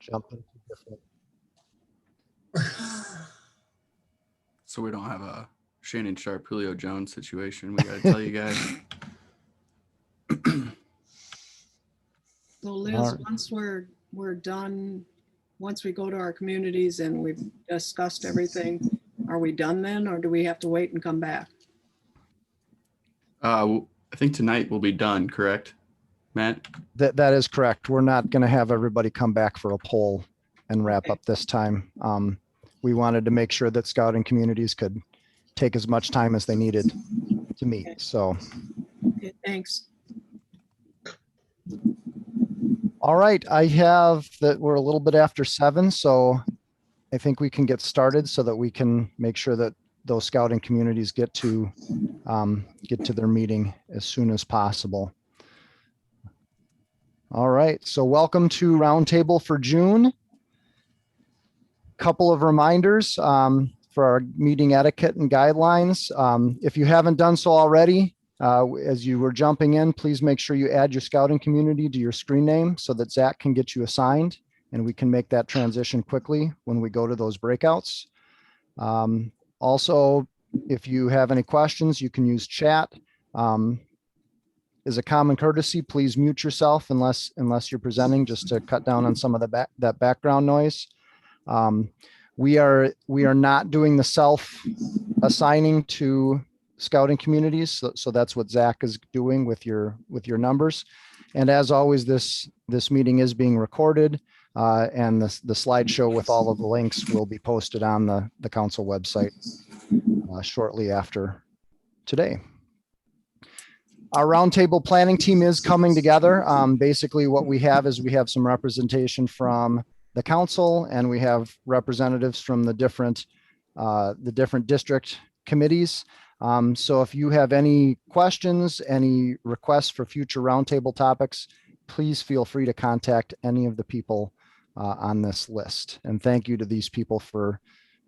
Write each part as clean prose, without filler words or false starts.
jump into different. So we don't have a Shannon Sharp, Julio Jones situation. We got to tell you guys. So Liz, once we're done, once we go to our communities and we've discussed everything, are we done then, or do we have to wait and come back? I think tonight will be done, correct, Matt? That is correct. We're not going to have everybody come back for a poll and wrap up this time. We wanted to make sure that scouting communities could take as much time as they needed to meet. So, Okay, thanks. All right, I have that we're a little bit after 7, so I think we can get started so that we can make sure that those scouting communities get to their meeting as soon as possible. All right, so welcome to Roundtable for June. Couple of reminders for our meeting etiquette and guidelines. If you haven't done so already, as you were jumping in, please make sure you add your scouting community to your screen name so that Zach can get you assigned and we can make that transition quickly when we go to those breakouts. Also, if you have any questions, you can use chat. As a common courtesy, please mute yourself unless you're presenting, just to cut down on some of that background noise. We are not doing the self assigning to scouting communities. So that's what Zach is doing with your numbers. And as always, this meeting is being recorded, and the slideshow with all of the links will be posted on the council website shortly after today. Our roundtable planning team is coming together. Basically what we have is we have some representation from the council, and we have representatives from the different district committees. So if you have any questions, any requests for future roundtable topics, please feel free to contact any of the people on this list. And thank you to these people for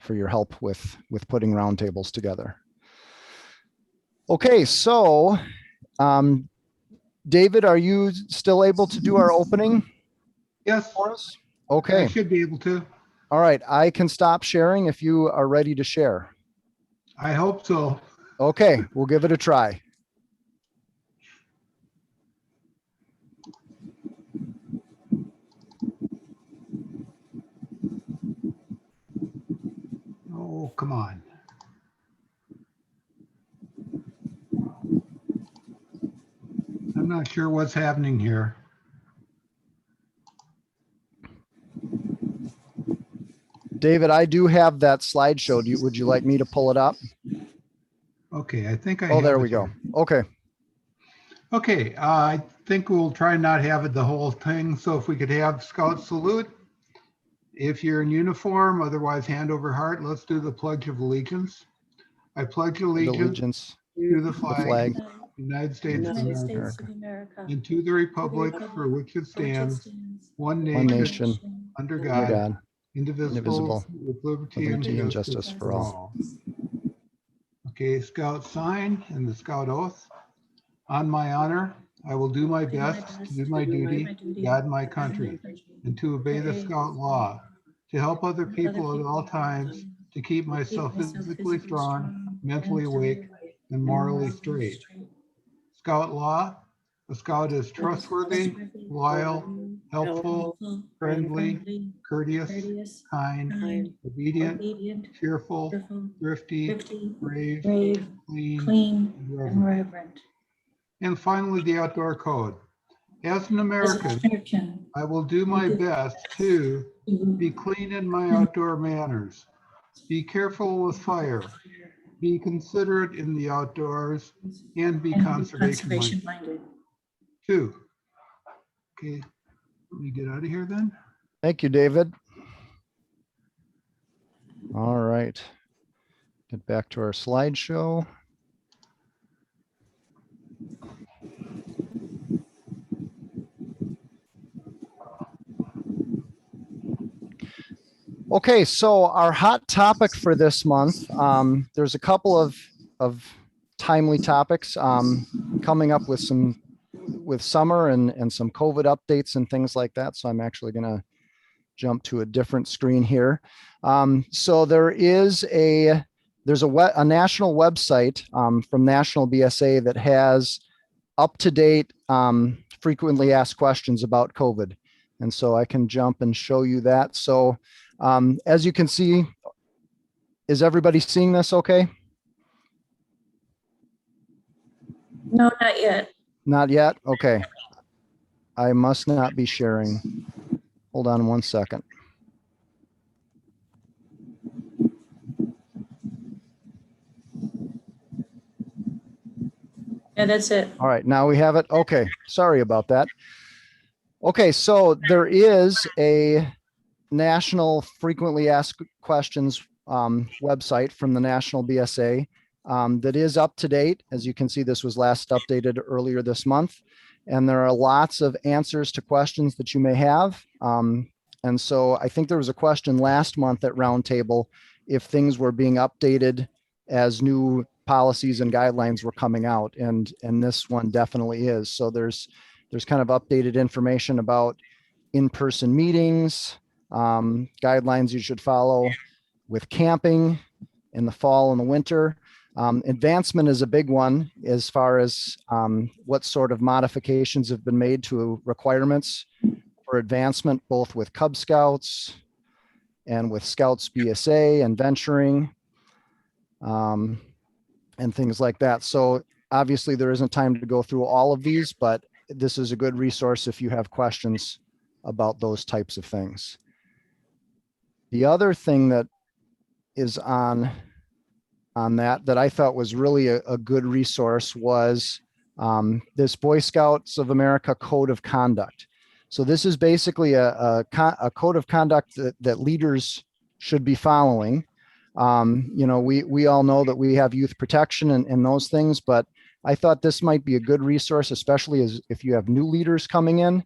your help with putting roundtables together. Okay, so David, are you still able to do our opening? Yes. For us? Okay. I should be able to. All right, I can stop sharing if you are ready to share. I hope so. Okay, we'll give it a try. Oh, come on. I'm not sure what's happening here. David, I do have that slideshow. Would you like me to pull it up? Okay, I think I Oh, have there it we go. here. Okay. Okay, I think we'll try not have it the whole thing. So if we could have Scout salute. If you're in uniform, otherwise hand over heart, let's do the Pledge of Allegiance. I pledge allegiance to the flag, United States of America, and to the republic for which it stands, one nation, under God, indivisible, with liberty and justice for all. Okay, Scout sign and the Scout oath. On my honor, I will do my best to do my duty, guide my country, and to obey the Scout law, to help other people at all times, to keep myself physically strong, mentally awake, and morally straight. Scout law: a Scout is trustworthy, loyal, helpful, friendly, courteous, kind, obedient, cheerful, thrifty, brave, clean, and reverent. And finally, the outdoor code. As an American, I will do my best to be clean in my outdoor manners, be careful with fire, be considerate in the outdoors, and be conservation minded. 2. Okay, let me get out of here then. Thank you, David. All right. Get back to our slideshow. Okay, so our hot topic for this month, there's a couple of timely topics coming up with summer and some COVID updates and things like that. So I'm actually going to jump to a different screen here. So there's a national website from National BSA that has up-to-date frequently asked questions about COVID. And so I can jump and show you that. So as you can see, is everybody seeing this okay? No, not yet. Not yet? Okay. I must not be sharing. Hold on one second. Yeah, that's it. All right, now we have it. Okay, sorry about that. Okay, so there is a national frequently asked questions website from the National BSA that is up to date. As you can see, this was last updated earlier this month. And there are lots of answers to questions that you may have. And so I think there was a question last month at Roundtable if things were being updated as new policies and guidelines were coming out. And this one definitely is. So there's kind of updated information about in-person meetings, guidelines you should follow with camping in the fall and the winter. Advancement is a big one as far as what sort of modifications have been made to requirements for advancement, both with Cub Scouts and with Scouts BSA and venturing and things like that. So obviously there isn't time to go through all of these, but this is a good resource if you have questions about those types of things. The other thing that is on that I thought was really a good resource was this Boy Scouts of America Code of Conduct. So this is basically a code of conduct that leaders should be following. You know, we all know that we have youth protection and those things, but I thought this might be a good resource, especially as if you have new leaders coming in,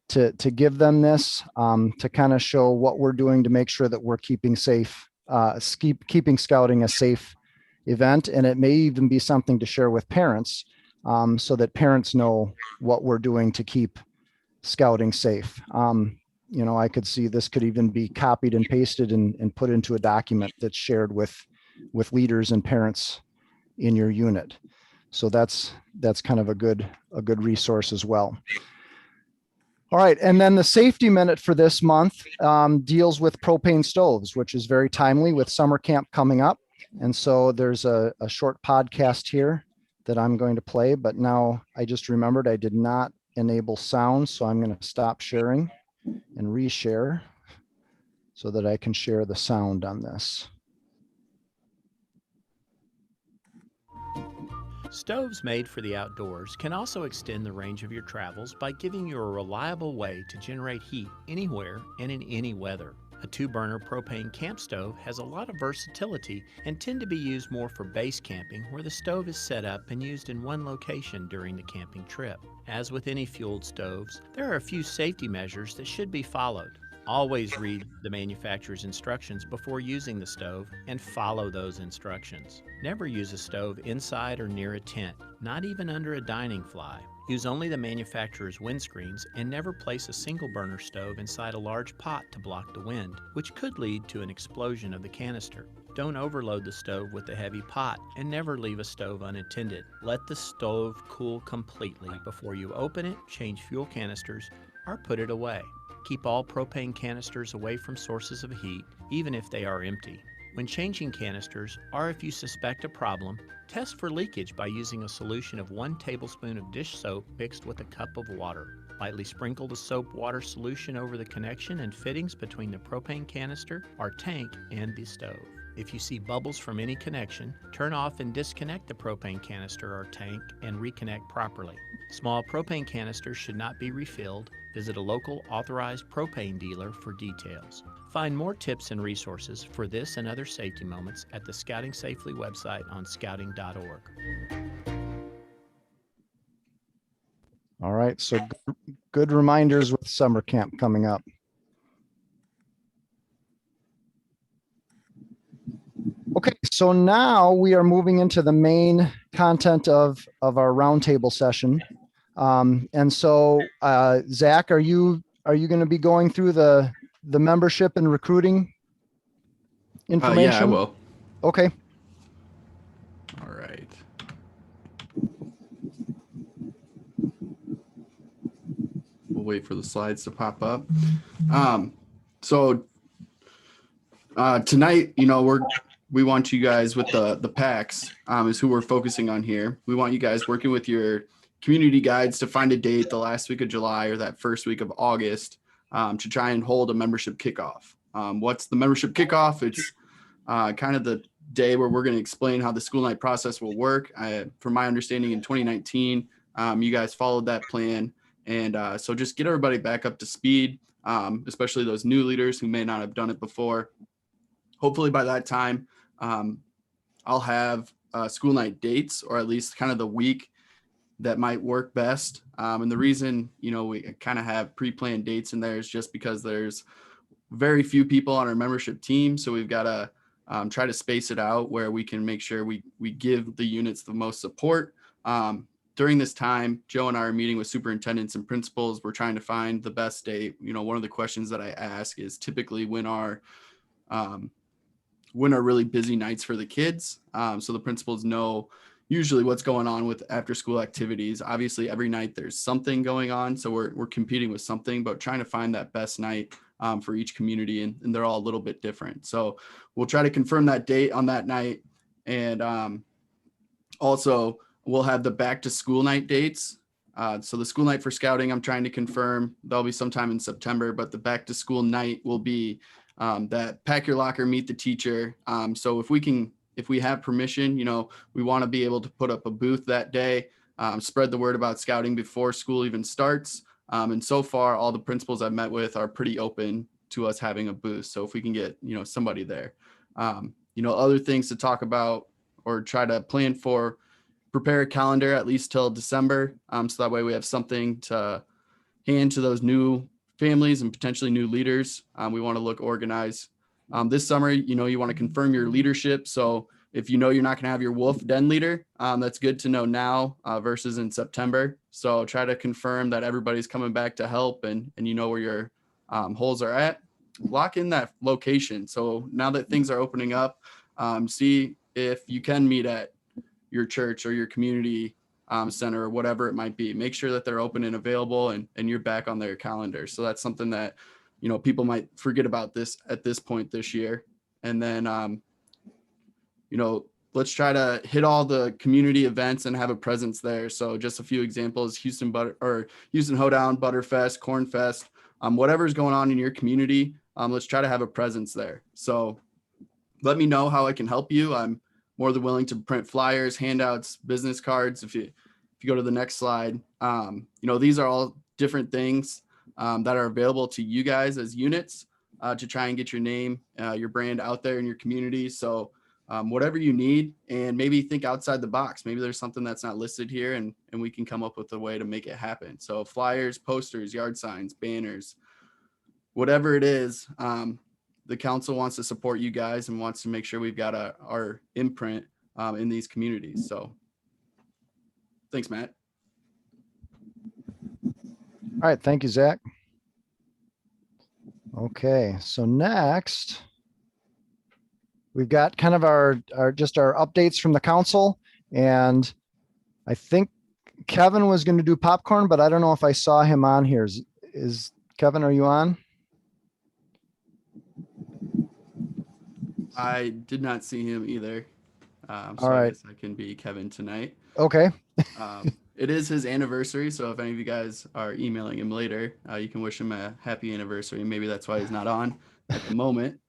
to give them this, to kind of show what we're doing to make sure that we're keeping safe, keeping scouting a safe event. And it may even be something to share with parents, so that parents know what we're doing to keep scouting safe. You know, I could see this could even be copied and pasted and put into a document that's shared with leaders and parents in your unit. So that's kind of a good resource as well. All right, and then the safety minute for this month deals with propane stoves, which is very timely with summer camp coming up. And so there's a short podcast here that I'm going to play, but now I just remembered I did not enable sound, so I'm going to stop sharing and reshare so that I can share the sound on this. Stoves made for the outdoors can also extend the range of your travels by giving you a reliable way to generate heat anywhere and in any weather. A 2-burner propane camp stove has a lot of versatility and tend to be used more for base camping, where the stove is set up and used in one location during the camping trip. As with any fueled stoves, there are a few safety measures that should be followed. Always read the manufacturer's instructions before using the stove and follow those instructions. Never use a stove inside or near a tent, not even under a dining fly. Use only the manufacturer's windscreens and never place a single burner stove inside a large pot to block the wind, which could lead to an explosion of the canister. Don't overload the stove with a heavy pot and never leave a stove unattended. Let the stove cool completely before you open it, change fuel canisters, or put it away. Keep all propane canisters away from sources of heat, even if they are empty. When changing canisters, or if you suspect a problem, test for leakage by using a solution of 1 tablespoon of dish soap mixed with a cup of water. Lightly sprinkle the soap water solution over the connection and fittings between the propane canister or tank and the stove. If you see bubbles from any connection, turn off and disconnect the propane canister or tank and reconnect properly. Small propane canisters should not be refilled. Visit a local authorized propane dealer for details. Find more tips and resources for this and other safety moments at the Scouting Safely website on scouting.org. All right, so good reminders with summer camp coming up. Okay, so now we are moving into the main content of our roundtable session. And so, Zach, are you are you going to be going through the membership and recruiting information? Yeah, I will. Okay. All right. We'll wait for the slides to pop up. So tonight, we want you guys with the packs is who we're focusing on here. We want you guys working with your community guides to find a date the last week of July or that first week of August to try and hold a membership kickoff. What's the membership kickoff? It's kind of the day where we're going to explain how the school night process will work. From my understanding, in 2019, you guys followed that plan. And so just get everybody back up to speed, especially those new leaders who may not have done it before. Hopefully by that time, I'll have school night dates, or at least kind of the week that might work best. And the reason, we kind of have pre-planned dates in there is just because there's very few people on our membership team. So we've got to try to space it out where we can make sure we give the units the most support. During this time, Joe and I are meeting with superintendents and principals. We're trying to find the best date. One of the questions that I ask is typically when are really busy nights for the kids. So the principals know usually what's going on with after school activities. Obviously every night there's something going on. So we're competing with something, but trying to find that best night for each community. And they're all a little bit different. So we'll try to confirm that date on that night. And also we'll have the back to school night dates. So the school night for scouting, I'm trying to confirm that'll be sometime in September, but the back to school night will be that pack your locker, meet the teacher. So if we have permission, we want to be able to put up a booth that day, spread the word about scouting before school even starts. And so far, all the principals I've met with are pretty open to us having a booth. So if we can get, somebody there, other things to talk about or try to plan for, prepare a calendar at least till December. So that way we have something to hand to those new families and potentially new leaders. We want to look organized. This summer, you want to confirm your leadership. So if you're not going to have your wolf den leader, that's good to know now versus in September. So try to confirm that everybody's coming back to help and where your holes are at. Lock in that location. So now that things are opening up, see if you can meet at your church or your community center or whatever it might be. Make sure that they're open and available and you're back on their calendar. So that's something that, people might forget about this at this point this year. And then, let's try to hit all the community events and have a presence there. So just a few examples: Houston Hoedown, Butterfest, Cornfest, whatever's going on in your community. Let's try to have a presence there. So let me know how I can help you. I'm more than willing to print flyers, handouts, business cards. If you go to the next slide, these are all different things that are available to you guys as units to try and get your name, your brand out there in your community. So whatever you need, and maybe think outside the box. Maybe there's something that's not listed here and we can come up with a way to make it happen. So flyers, posters, yard signs, banners, whatever it is. The council wants to support you guys and wants to make sure we've got our imprint in these communities. So thanks, Matt. All right. Thank you, Zach. Okay. So next we've got kind of our updates from the council. And I think Kevin was going to do popcorn, but I don't know if I saw him on here. Is Kevin, are you on? I did not see him either. So All right. I guess I can be Kevin tonight. Okay. It is his anniversary. So if any of you guys are emailing him later, you can wish him a happy anniversary. Maybe that's why he's not on at the moment.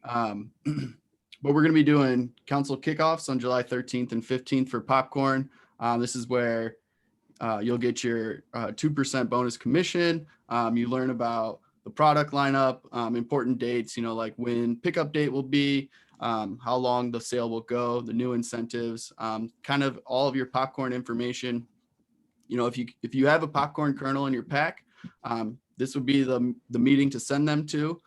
But we're going to be doing council kickoffs on July 13th and 15th for popcorn. This is where you'll get your 2% bonus commission. You learn about the product lineup, important dates, like when pickup date will be, how long the sale will go, the new incentives, kind of all of your popcorn information. If you have a popcorn kernel in your pack, this would be the meeting to send them to.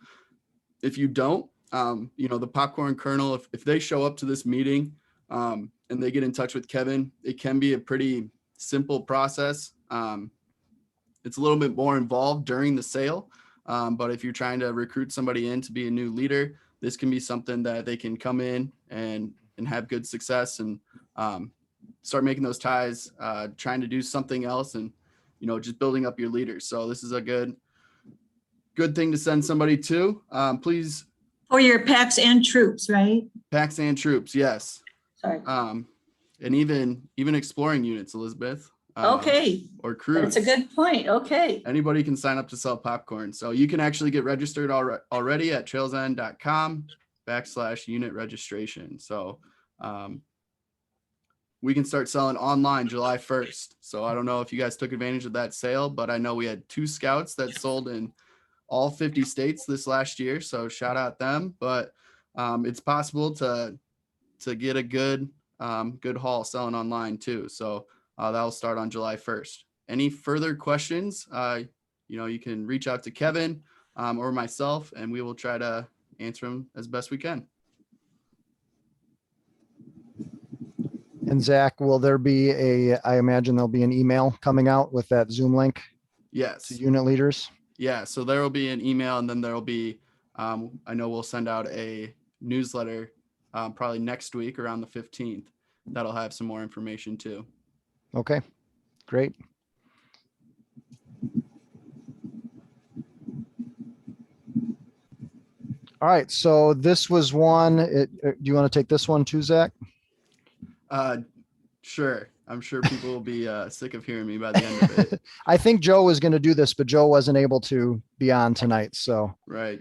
If you don't, the popcorn kernel, if they show up to this meeting and they get in touch with Kevin, it can be a pretty simple process. It's a little bit more involved during the sale, But if you're trying to recruit somebody in to be a new leader, this can be something that they can come in and have good success and start making those ties, trying to do something else and, just building up your leaders. So this is a good thing to send somebody to. Please. For your packs and troops, right? Packs and troops. Yes. Sorry. And even exploring units, Elizabeth. Okay. Or crews. That's a good point. Okay. Anybody can sign up to sell popcorn. So you can actually get registered already at trailsend.com/unit registration. So we can start selling online July 1st. So I don't know if you guys took advantage of that sale, but I know we had 2 scouts that sold in all 50 states this last year. So shout out them, but it's possible to get a good haul selling online too. So that'll start on July 1st. Any further questions? You can reach out to Kevin or myself, and we will try to answer them as best we can. And Zach, will there be I imagine there'll be an email coming out with that Zoom link Yes. to unit leaders? Yeah. So there will be an email, and then there will be, I know we'll send out a newsletter probably next week around the 15th. That'll have some more information too. Okay, great. All right, so this was one. Do you want to take this one too, Zach? Sure. I'm sure people will be sick of hearing me by the end of it. I think Joe was going to do this, but Joe wasn't able to be on tonight. So right.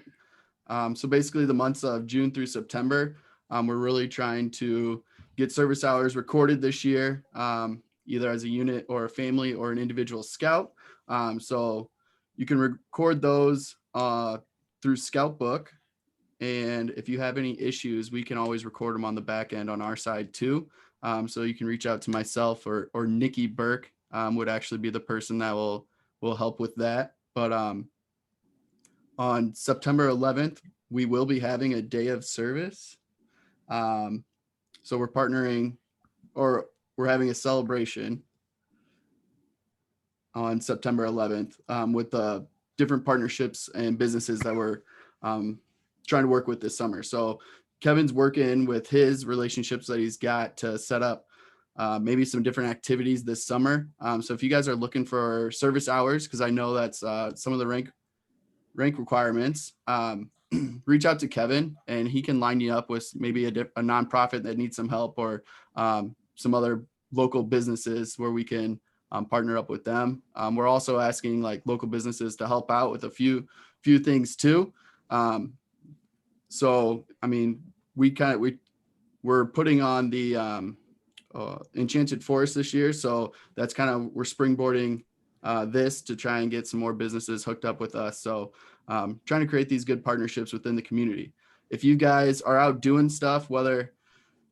So basically the months of June through September, we're really trying to get service hours recorded this year, either as a unit or a family or an individual scout. So you can record those through Scout Book. And if you have any issues, we can always record them on the back end on our side too. So you can reach out to myself or Nikki Burke would actually be the person that will help with that. But on September 11th, we will be having a day of service. So we're partnering, or we're having a celebration on September 11th with the different partnerships and businesses that we're trying to work with this summer. So Kevin's working with his relationships that he's got to set up maybe some different activities this summer. So if you guys are looking for service hours, because I know that's some of the rank requirements, reach out to Kevin and he can line you up with maybe a nonprofit that needs some help, or some other local businesses where we can partner up with them. We're also asking like local businesses to help out with a few things too. So, I mean, we're putting on the Enchanted Forest this year. So that's kind of, we're springboarding this to try and get some more businesses hooked up with us. So trying to create these good partnerships within the community. If you guys are out doing stuff, whether,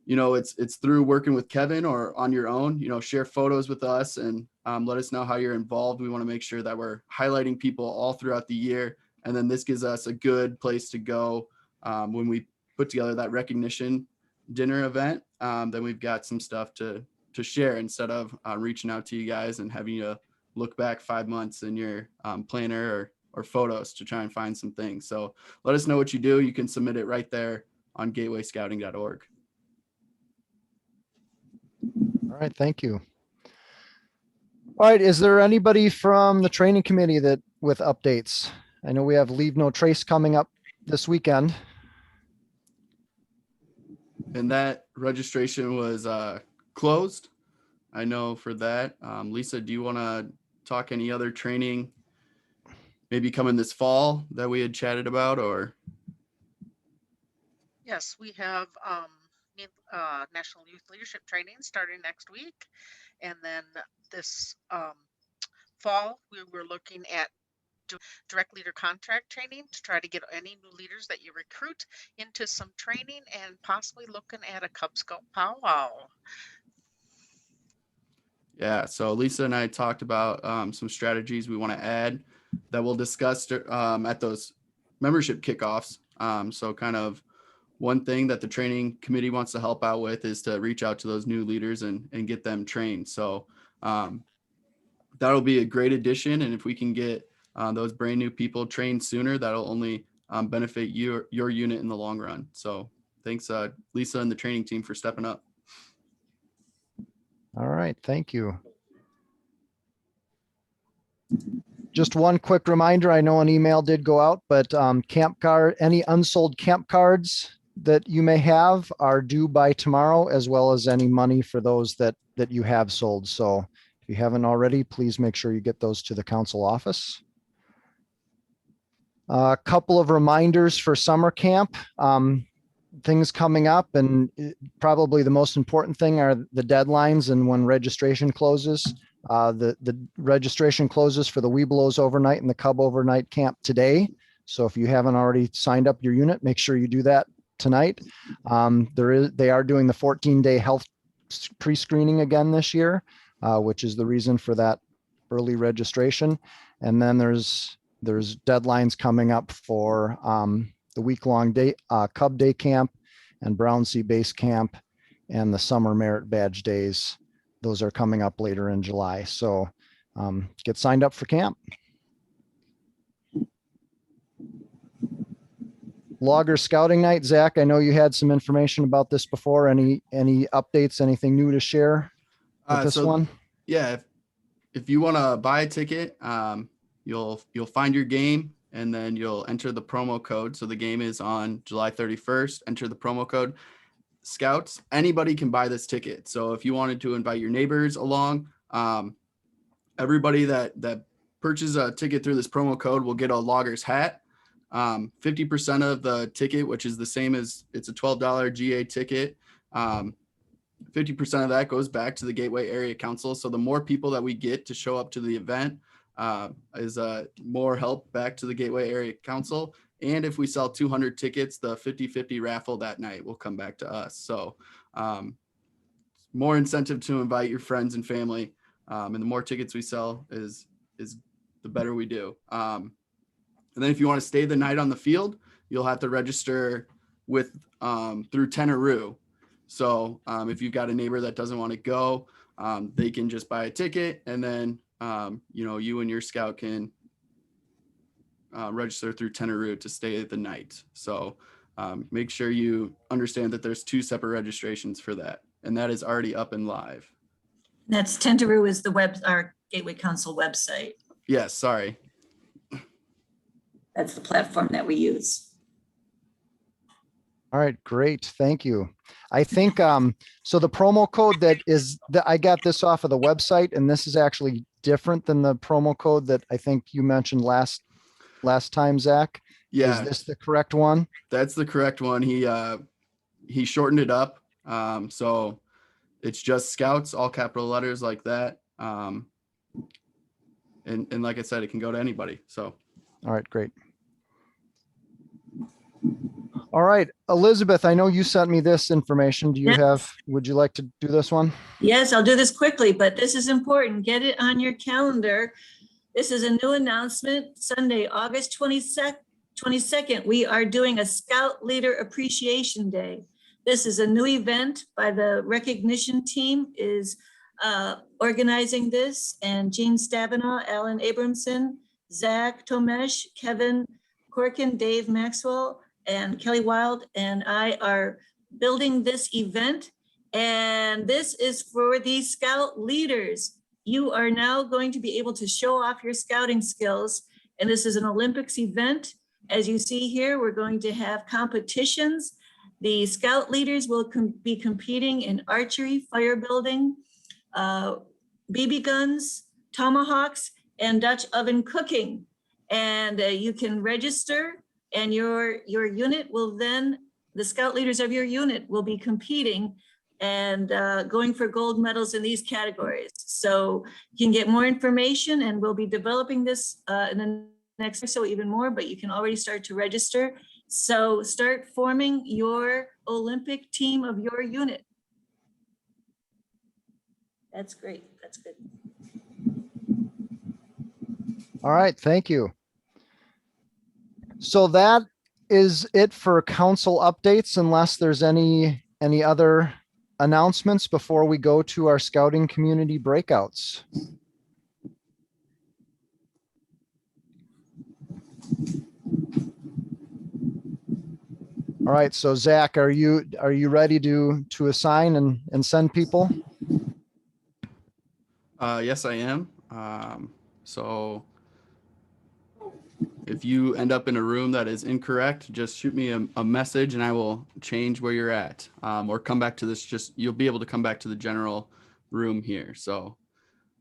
it's through working with Kevin or on your own, share photos with us and let us know how you're involved. We want to make sure that we're highlighting people all throughout the year. And then this gives us a good place to go when we put together that recognition dinner event. Then we've got some stuff to share instead of reaching out to you guys and having you look back 5 months in your planner or photos to try and find some things. So let us know what you do. You can submit it right there on gatewayscouting.org. all right, thank you. All right, is there anybody from the training committee with updates? I know we have Leave No Trace coming up this weekend. And that registration was closed. I know for that. Lisa, do you want to talk any other training maybe coming this fall that we had chatted about, or? Yes, we have National Youth Leadership Training starting next week. And then this fall, we were looking at direct leader contract training to try to get any new leaders that you recruit into some training, and possibly looking at a Cub Scout powwow. Yeah, so Lisa and I talked about some strategies we want to add that we'll discuss at those membership kickoffs. So kind of one thing that the training committee wants to help out with is to reach out to those new leaders and get them trained. So that'll be a great addition. And if we can get those brand new people trained sooner, that'll only benefit your unit in the long run. So thanks, Lisa and the training team for stepping up. All right, thank you. Just one quick reminder, I know an email did go out, but camp card, any unsold camp cards that you may have are due by tomorrow, as well as any money for those that you have sold. So if you haven't already, please make sure you get those to the council office. A couple of reminders for summer camp, things coming up, and probably the most important thing are the deadlines and when registration closes. The registration closes for the Webelos overnight and the Cub overnight camp today. So if you haven't already signed up your unit, make sure you do that tonight. They are doing the 14-day health pre-screening again this year, which is the reason for that early registration. And then there's deadlines coming up for the week-long day Cub Day camp and Brown Sea Base Camp and the summer merit badge days. Those are coming up later in July. So get signed up for camp. Logger Scouting Night. Zach, I know you had some information about this before. Any updates, anything new to share with this one? Yeah, if you want to buy a ticket, you'll find your game and then you'll enter the promo code. So the game is on July 31st. Enter the promo code. Scouts, anybody can buy this ticket. So if you wanted to invite your neighbors along, everybody that purchases a ticket through this promo code will get a Loggers hat. 50% of the ticket, which is the same as it's a $12 GA ticket. 50% of that goes back to the Gateway Area Council. So the more people that we get to show up to the event is more help back to the Gateway Area Council. And if we sell 200 tickets, the 50-50 raffle that night will come back to us. So more incentive to invite your friends and family. And the more tickets we sell is the better we do. And then if you want to stay the night on the field, you'll have to register with through Tenaroo. So if you've got a neighbor that doesn't want to go, they can just buy a ticket, and then you and your scout can register through Tenaroo to stay the night. So make sure you understand that there's 2 separate registrations for that, and that is already up and live. That's Tentaroo is our Gateway Council website. Yes, sorry. That's the platform that we use. All right, great. Thank you. I think so the promo code I got this off of the website, and this is actually different than the promo code that I think you mentioned last time, Zach. Yeah. Is this the correct one? That's the correct one. He shortened it up. So it's just Scouts, all capital letters like that. And like I said, it can go to anybody. So. All right, great. All right, Elizabeth, I know you sent me this information. Would you like to do this one? Yes, I'll do this quickly, but this is important. Get it on your calendar. This is a new announcement. Sunday, August 22nd, we are doing a Scout Leader Appreciation Day. This is a new event by the recognition team is organizing this, and Jean Stabenow, Alan Abramson, Zach Tomesh, Kevin Corkin, Dave Maxwell, and Kelly Wild and I are building this event. And this is for the Scout leaders. You are now going to be able to show off your scouting skills. And this is an Olympics event. As you see here, we're going to have competitions. The Scout leaders will be competing in archery, fire building, BB guns, tomahawks, and Dutch oven cooking. And you can register, and your unit will then, the Scout leaders of your unit will be competing and going for gold medals in these categories. So you can get more information, and we'll be developing this in the next or so even more, but you can already start to register. So start forming your Olympic team of your unit. That's great. That's good. All right, thank you. So that is it for council updates, unless there's any other announcements before we go to our scouting community breakouts. All right, so Zach, are you ready to assign and send people? Yes, I am. So if you end up in a room that is incorrect, just shoot me a message and I will change where you're at, or come back to this. You'll be able to come back to the general room here. So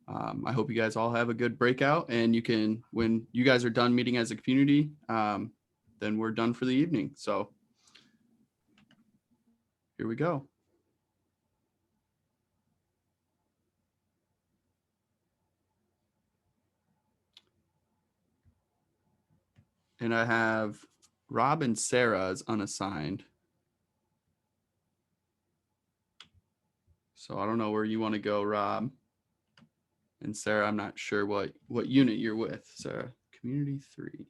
I hope you guys all have a good breakout, and when you guys are done meeting as a community, then we're done for the evening. So here we go. And I have Rob and Sarah as unassigned. So I don't know where you want to go, Rob. And Sarah, I'm not sure what unit you're with. Sarah, community 3.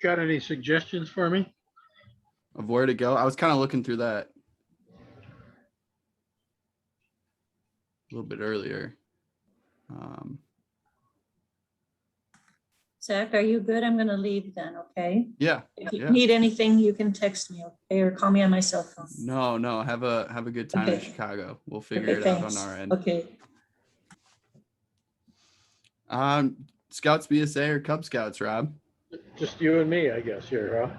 Got any suggestions for me? Of where to go. I was kind of looking through that a little bit earlier. Zach, are you good? I'm gonna leave then, okay? Yeah. If you Yeah. need anything, you can text me, okay? Or call me on my cell phone. No. Have a good time in Okay. Chicago. We'll figure Okay, it out thanks. on our end. Okay. Scouts BSA or Cub Scouts, Rob? Just you and me, I guess, here,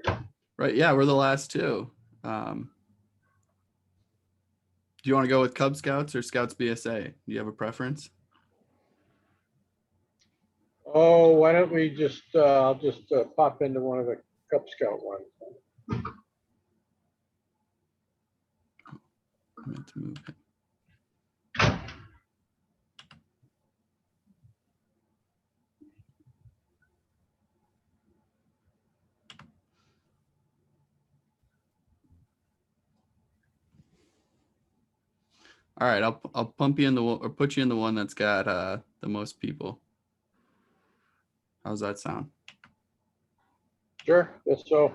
huh? Right. Yeah, we're the last two. Do you want to go with Cub Scouts or Scouts BSA? Do you have a preference? Oh, why don't we just, I'll just pop into one of the Cub Scout ones. I meant to move it. All right, I'll pump you in or put you in the one that's got the most people. How's that sound? Sure, guess so.